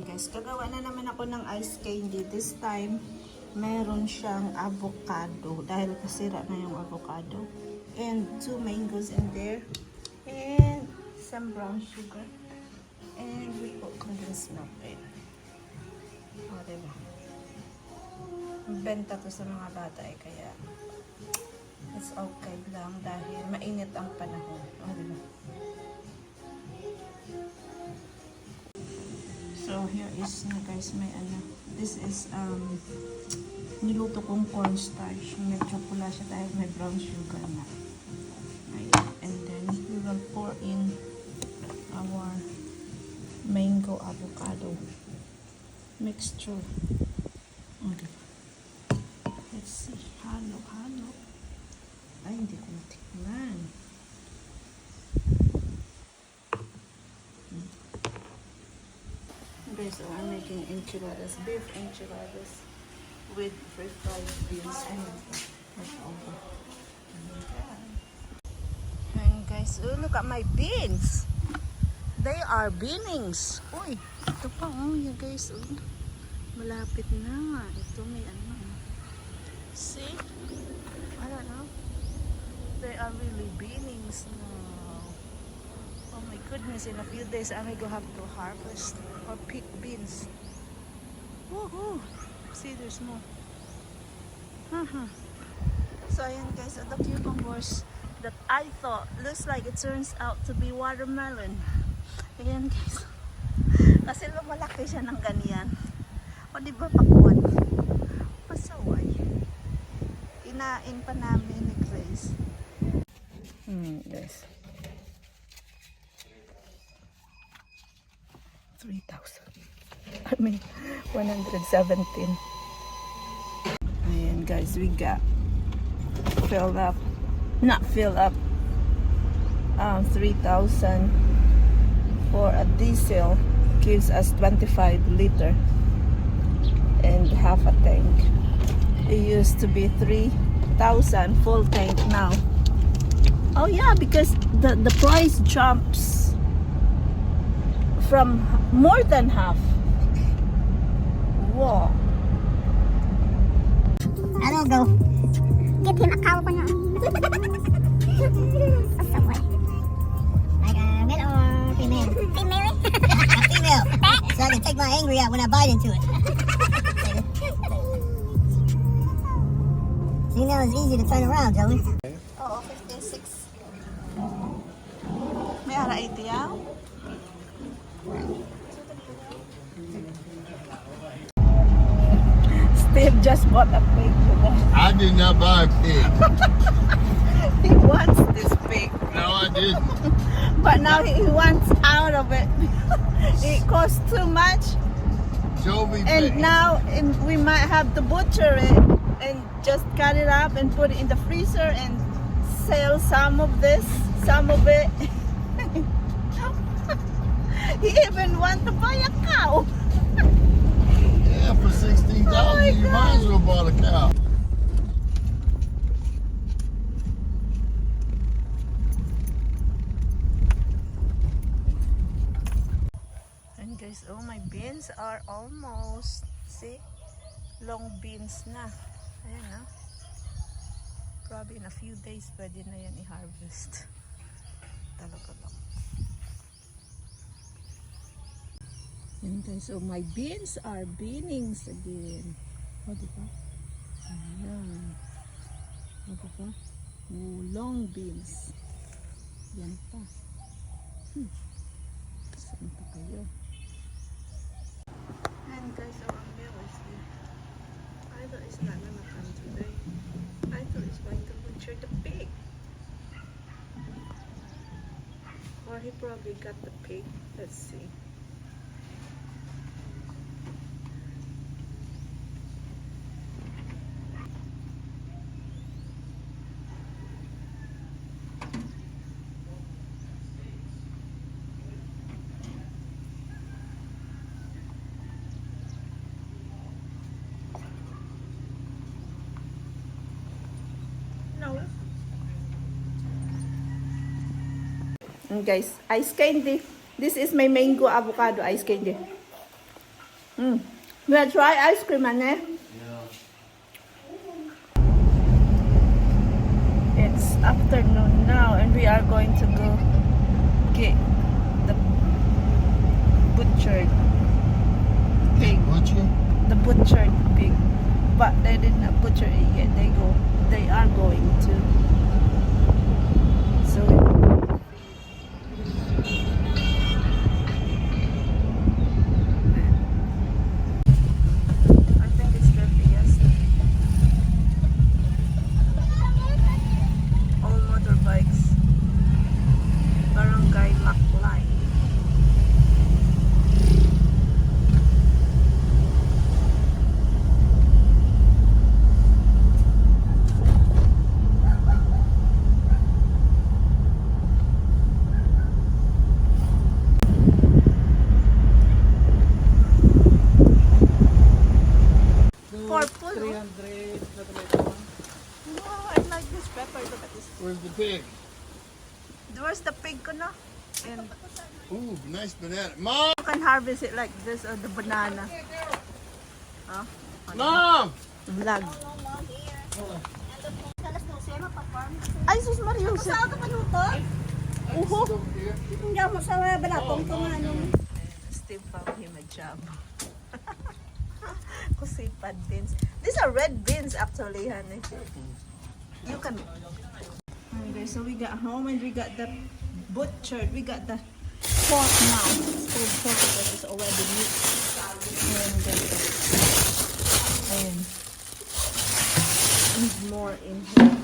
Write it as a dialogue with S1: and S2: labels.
S1: guys, kagawa na naman ako ng ice candy. This time, meron siyang avocado dahil kasira na yung avocado. And 2 mangoes in there. And some brown sugar. And we put condensed milk in. O, diba? Benta to sa mga bata eh, kaya it's okay lang dahil mainit ang panahon. O, diba? So, here is na guys, may ano. This is, niluto kong cornstarch. Medyo pula siya dahil may brown sugar na. Ayan. And then, we will pour in our mango avocado mixture. Okay. Let's see. Halo. Ay, hindi ko natikman. Okay, so I'm making enchiladas, beef enchiladas with fried beans and leftover. And guys, oh, look at my beans. They are beanings. Uy, ito pa, oh, yeah, guys. Oh, malapit na. Ito may ano. See? I don't know. They are really beanings now. Oh my goodness, in a few days I'm going to have to harvest or pick beans. Woohoo! See, there's more. So ayan guys, the cucumbers that I thought looks like it turns out to be watermelon. Ayan guys. Kasi lumalaki siya ng ganyan. O diba pakwan? Pasaway. Kinain pa namin ni Grace. Guys. 3,000. I mean, 117. Ayan guys, we got filled up. Not filled up. 3,000 for a diesel gives us 25 liter and half a tank. It used to be 3,000 full tank now. Oh yeah, because the price jumps from more than half. Whoa.
S2: I don't go. Get him a cow for now. A subway. Like a male or female? Female? A female. So I can take my angry out when I bite into it. See, now it's easy to turn around, Joey.
S1: Oo, 56. May ara 80 yaw? Steve just bought a pig.
S3: I did not buy a pig.
S1: He wants this pig.
S3: No, I didn't.
S1: But now he wants out of it. It costs too much.
S3: Show me
S1: And
S3: pig.
S1: now we might have to butcher it and just cut it up and put it in the freezer and sell some of this, some of it. He even wants to buy a cow.
S3: Yeah, for 16,000,
S1: Oh my
S3: you might as well bought a cow.
S1: And guys, oh, my beans are almost, see, long beans na. Ayan na. Probably in a few days pwede na yan i-harvest. Talaga lang. And guys, so my beans are beanings again. O, diba? Ayan. O, diba? Oh, long beans. Yan pa. Saan pa kayo? And guys, so ang meal is here. I thought it's not gonna come today. I thought it's going to butcher the pig. Or he probably got the pig. Let's see. Guys, ice candy. This is my mango avocado ice candy. We'll try ice cream, Anne. It's afternoon now, and we are going to go get the butchered pig.
S3: Butcher?
S1: The butchered pig, but they did not butcher it yet. They are going to. So I think it's the Fiesta. All motorbikes. Barangay Maclay. Purple. 300. Wow, I like this pepper. Look at this.
S3: Where's the pig?
S1: Where's the pig ko na? And
S3: Ooh, nice banana. Mom!
S1: you can harvest it like this or the banana. Huh?
S3: Mom!
S1: Vlog. Ay, sus Mario.
S2: Saan ka panuto?
S1: Uho.
S2: Hindi ako sa balakong ko nga nung.
S1: Steve found him a job. Kusipad beans. These are red beans actually, honey. You can. Okay, so we got home and we got the butchered. We got the pork now. It's called pork because it's already meat. And there's more in here.